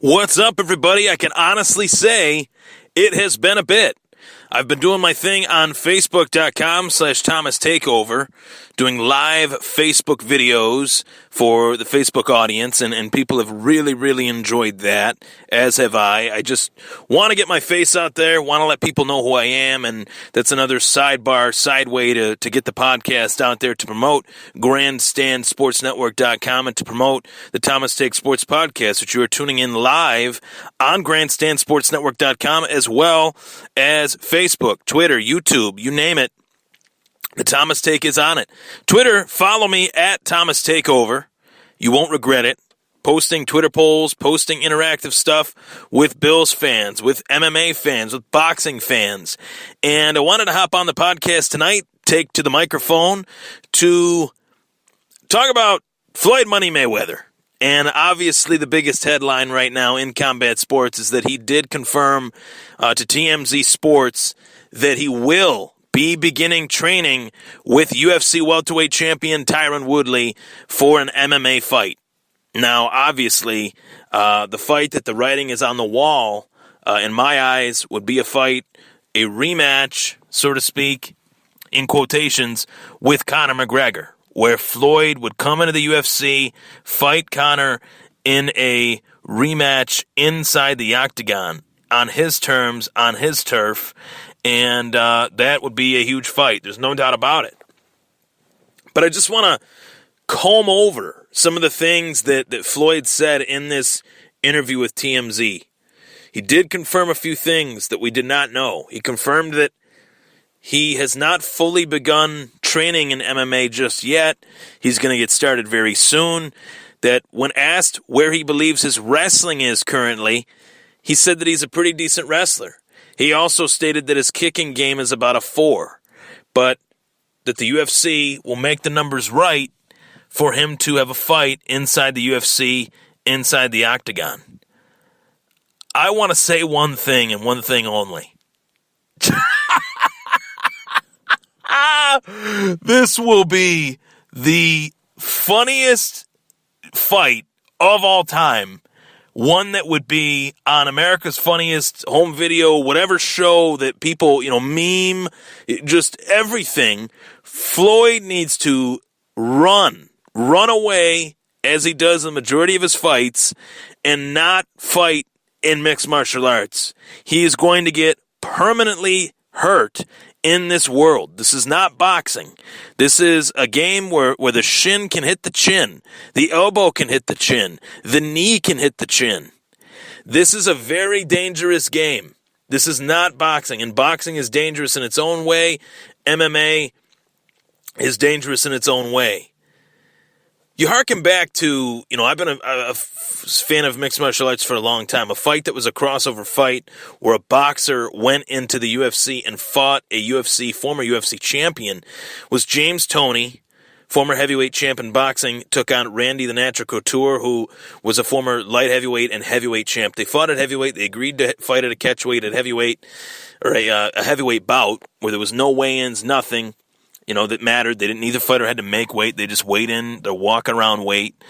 What's up, everybody? I can honestly say it has been a bit. I've been doing my thing on Facebook.com/Thomas Takeover, doing live Facebook videos for the Facebook audience, and people have really enjoyed that, as have I. I just want to get my face out there, want to let people know who I am, and that's another side way to get the podcast out there, to promote GrandstandSportsNetwork.com and to promote the Thomas Take Sports Podcast, which you are tuning in live on GrandstandSportsNetwork.com, as well as Facebook, Twitter, YouTube, you name it. The Thomas Take is on it. Twitter, follow me at Thomas Takeover. You won't regret it. Posting Twitter polls, posting interactive stuff with Bills fans, with MMA fans, with boxing fans. And I wanted to hop on the podcast tonight, take to the microphone to talk about Floyd Money Mayweather. And obviously the biggest headline right now in combat sports is that he did confirm to TMZ Sports that he will be beginning training with UFC welterweight champion Tyron Woodley for an MMA fight. Now, obviously, the fight that the writing is on the wall, in my eyes, would be a rematch, so to speak, in quotations, with Conor McGregor, where Floyd would come into the UFC, fight Conor in a rematch inside the octagon, on his terms, on his turf, and that would be a huge fight. There's no doubt about it. But I just want to comb over some of the things that Floyd said in this interview with TMZ. He did confirm a few things that we did not know. He confirmed that he has not fully begun training in MMA just yet. He's going to get started very soon. That when asked where he believes his wrestling is currently, he said that he's a pretty decent wrestler. He also stated that his kicking game is about a 4, but that the UFC will make the numbers right for him to have a fight inside the UFC, inside the octagon. I want to say one thing and one thing only. This will be the funniest fight of all time. One that would be on America's Funniest Home Video, whatever show that people, meme, just everything. Floyd needs to run away as he does the majority of his fights and not fight in mixed martial arts. He is going to get permanently hurt in this world. This is not boxing. This is a game where the shin can hit the chin, the elbow can hit the chin, the knee can hit the chin. This is a very dangerous game. This is not boxing, and boxing is dangerous in its own way. MMA is dangerous in its own way. You harken back to, I've been a fan of mixed martial arts for a long time. A fight that was a crossover fight where a boxer went into the UFC and fought a former UFC champion was James Toney, former heavyweight champ in boxing, took on Randy the Natural Couture, who was a former light heavyweight and heavyweight champ. They fought at heavyweight. They agreed to fight at a catchweight at heavyweight, or a heavyweight bout where there was no weigh-ins, nothing. That mattered. Neither fighter had to make weight. They just weighed in. They're walking around weight.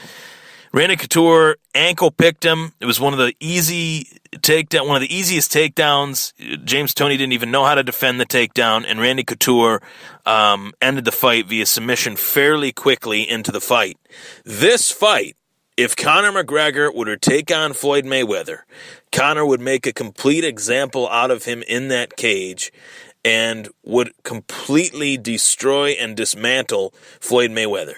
Randy Couture ankle picked him. It was one of the easiest takedowns. James Toney didn't even know how to defend the takedown, and Randy Couture ended the fight via submission fairly quickly into the fight. This fight, if Conor McGregor were to take on Floyd Mayweather, Conor would make a complete example out of him in that cage and would completely destroy and dismantle Floyd Mayweather.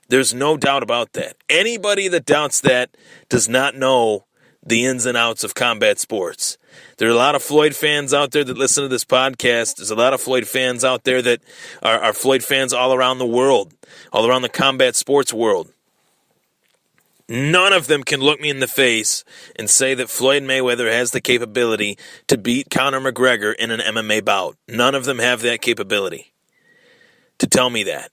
There's no doubt about that. Anybody that doubts that does not know the ins and outs of combat sports. There are a lot of Floyd fans out there that listen to this podcast. There's a lot of Floyd fans out there that are Floyd fans all around the world, all around the combat sports world. None of them can look me in the face and say that Floyd Mayweather has the capability to beat Conor McGregor in an MMA bout. None of them have that capability to tell me that.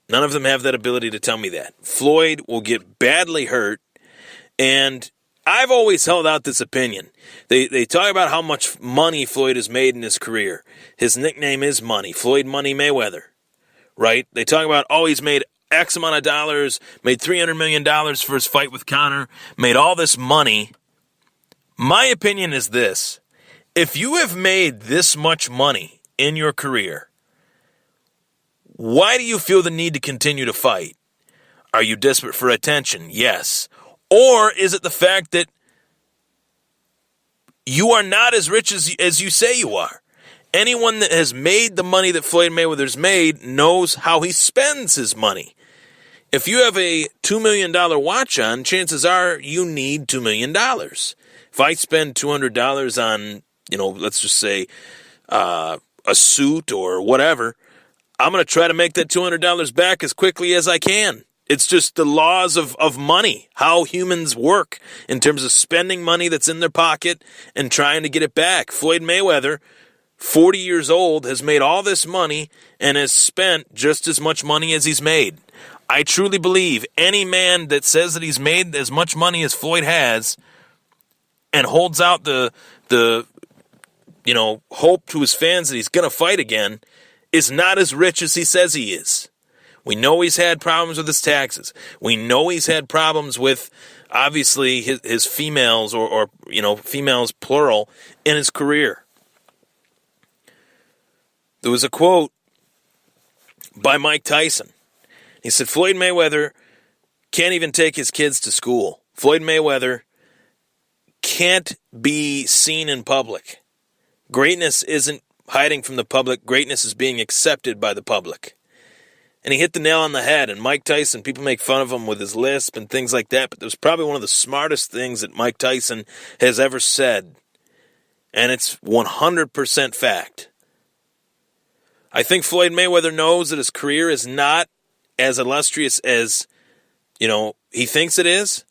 None of them have that ability to tell me that. Floyd will get badly hurt, and I've always held out this opinion. They talk about how much money Floyd has made in his career. His nickname is Money, Floyd Money Mayweather, right? They talk about, he's made X amount of dollars, made $300 million for his fight with Conor, made all this money My opinion is this. If you have made this much money in your career, why do you feel the need to continue to fight? Are you desperate for attention? Yes. Or is it the fact that you are not as rich as you say you are? Anyone that has made the money that Floyd Mayweather's made knows how he spends his money. If you have a $2 million watch on, chances are you need $2 million. If I spend $200 on, let's just say a suit or whatever, I'm going to try to make that $200 back as quickly as I can. It's just the laws of money, how humans work in terms of spending money that's in their pocket and trying to get it back. Floyd Mayweather, 40 years old, has made all this money and has spent just as much money as he's made. I truly believe any man that says that he's made as much money as Floyd has and holds out the hope to his fans that he's going to fight again is not as rich as he says he is. We know he's had problems with his taxes. We know he's had problems with, obviously, his females or females plural in his career. There was a quote by Mike Tyson. He said, Floyd Mayweather can't even take his kids to school. Floyd Mayweather can't be seen in public. Greatness isn't hiding from the public. Greatness is being accepted by the public. And he hit the nail on the head. And Mike Tyson, people make fun of him with his lisp and things like that, but it was probably one of the smartest things that Mike Tyson has ever said. And it's 100% fact. I think Floyd Mayweather knows that his career is not as illustrious as, he thinks it is.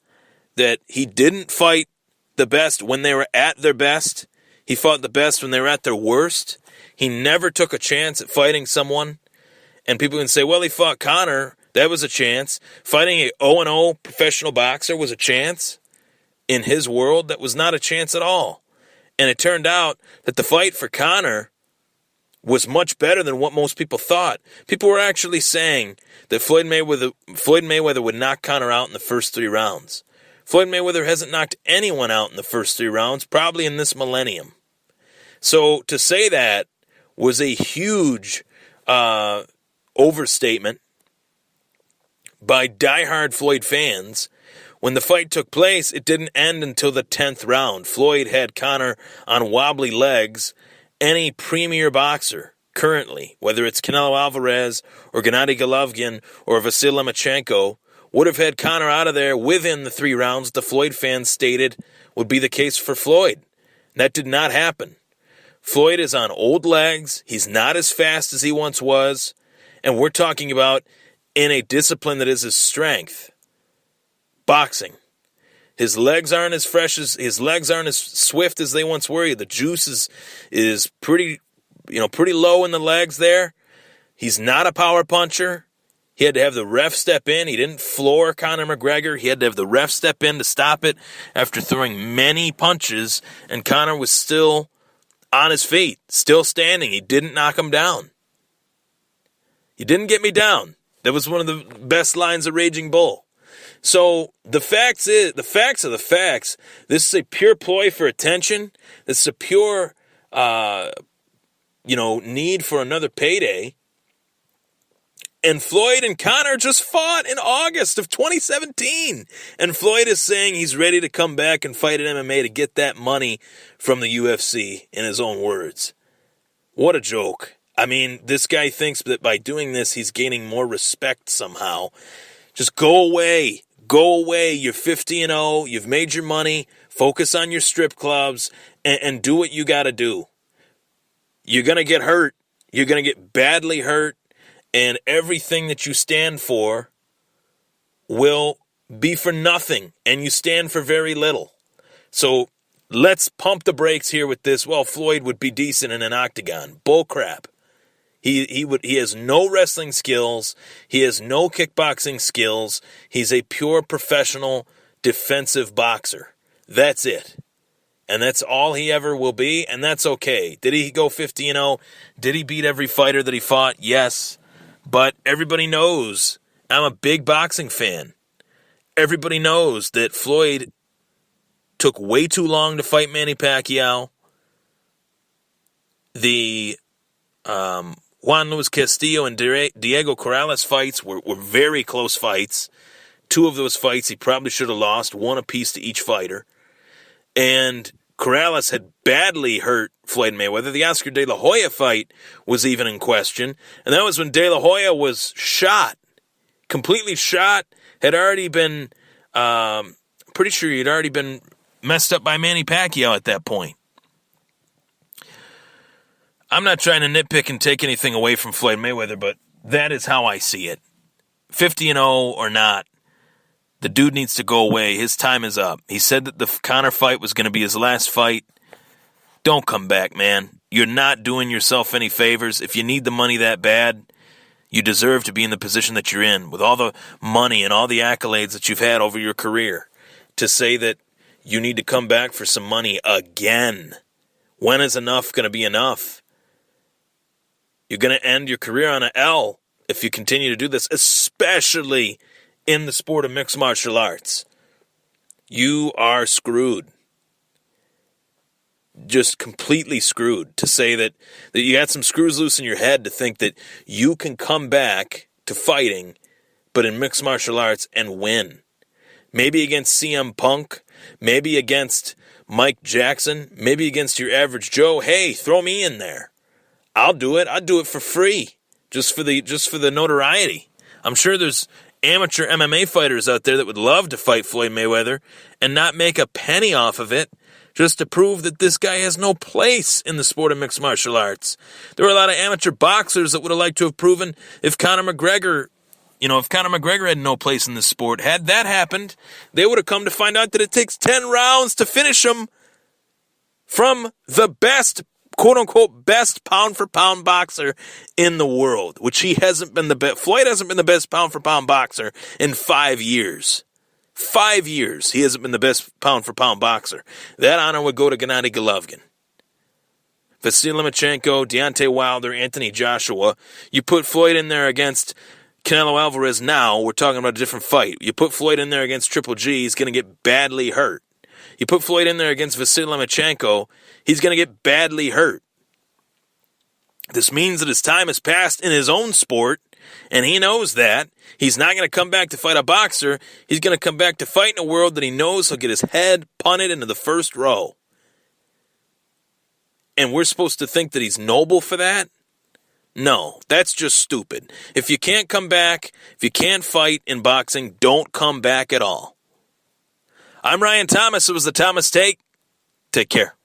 That he didn't fight the best when they were at their best. He fought the best when they were at their worst. He never took a chance at fighting someone. And people can say, well, he fought Conor. That was a chance. Fighting a 0-0 professional boxer was a chance. In his world, that was not a chance at all. And it turned out that the fight for Conor was much better than what most people thought. People were actually saying that Floyd Mayweather would knock Conor out in the first 3 rounds. Floyd Mayweather hasn't knocked anyone out in the first 3 rounds, probably in this millennium. So to say that was a huge overstatement by diehard Floyd fans. When the fight took place, it didn't end until the 10th round. Floyd had Conor on wobbly legs. Any premier boxer currently, whether it's Canelo Alvarez or Gennady Golovkin or Vasyl Lomachenko, would have had Conor out of there within the 3 rounds the Floyd fans stated would be the case for Floyd. That did not happen. Floyd is on old legs. He's not as fast as he once was. And we're talking about in a discipline that is his strength. Boxing. His legs aren't as swift as they once were. The juice is pretty low in the legs there. He's not a power puncher. He had to have the ref step in. He didn't floor Conor McGregor. He had to have the ref step in to stop it after throwing many punches, and Conor was still on his feet, still standing. He didn't knock him down. You didn't get me down. That was one of the best lines of Raging Bull. So the facts are the facts. This is a pure ploy for attention. This is a pure, need for another payday. And Floyd and Conor just fought in August of 2017. And Floyd is saying he's ready to come back and fight in MMA to get that money from the UFC, in his own words. What a joke. I mean, this guy thinks that by doing this, he's gaining more respect somehow. Just go away. Go away. You're 50-0. You've made your money. Focus on your strip clubs and do what you got to do. You're going to get hurt. You're going to get badly hurt. And everything that you stand for will be for nothing. And you stand for very little. So let's pump the brakes here with this. Well, Floyd would be decent in an octagon. Bull crap. He has no wrestling skills. He has no kickboxing skills. He's a pure professional defensive boxer. That's it. And that's all he ever will be, and that's okay. Did he go 50-0? Did he beat every fighter that he fought? Yes. But everybody knows I'm a big boxing fan. Everybody knows that Floyd took way too long to fight Manny Pacquiao. The Juan Luis Castillo and Diego Corrales fights were very close fights. 2 of those fights he probably should have lost, 1 apiece to each fighter. And Corrales had badly hurt Floyd Mayweather. The Oscar De La Hoya fight was even in question. And that was when De La Hoya was shot. Completely shot. Had already been, pretty sure he had already been messed up by Manny Pacquiao at that point. I'm not trying to nitpick and take anything away from Floyd Mayweather, but that is how I see it. 50-0 or not, the dude needs to go away. His time is up. He said that the Conor fight was going to be his last fight. Don't come back, man. You're not doing yourself any favors. If you need the money that bad, you deserve to be in the position that you're in with all the money and all the accolades that you've had over your career. To say that you need to come back for some money again. When is enough going to be enough? You're going to end your career on an L if you continue to do this, especially in the sport of mixed martial arts. You are screwed. Just completely screwed. To say that you got some screws loose in your head to think that you can come back to fighting, but in mixed martial arts, and win. Maybe against CM Punk, maybe against Mike Jackson, maybe against your average Joe. Hey, throw me in there. I'll do it. I'll do it for free, just for the notoriety. I'm sure there's amateur MMA fighters out there that would love to fight Floyd Mayweather and not make a penny off of it, just to prove that this guy has no place in the sport of mixed martial arts. There were a lot of amateur boxers that would have liked to have proven if Conor McGregor had no place in this sport. Had that happened, they would have come to find out that it takes 10 rounds to finish him from the best, quote-unquote, best pound-for-pound boxer in the world, which he hasn't been the best. Floyd hasn't been the best pound-for-pound boxer in 5 years. 5 years, he hasn't been the best pound-for-pound boxer. That honor would go to Gennady Golovkin. Vasily Lomachenko, Deontay Wilder, Anthony Joshua. You put Floyd in there against Canelo Alvarez now, we're talking about a different fight. You put Floyd in there against Triple G, he's going to get badly hurt. You put Floyd in there against Vasily Lomachenko, he's going to get badly hurt. This means that his time has passed in his own sport, and he knows that. He's not going to come back to fight a boxer. He's going to come back to fight in a world that he knows he'll get his head punted into the first row. And we're supposed to think that he's noble for that? No, that's just stupid. If you can't come back, if you can't fight in boxing, don't come back at all. I'm Ryan Thomas. It was the Thomas Take. Take care.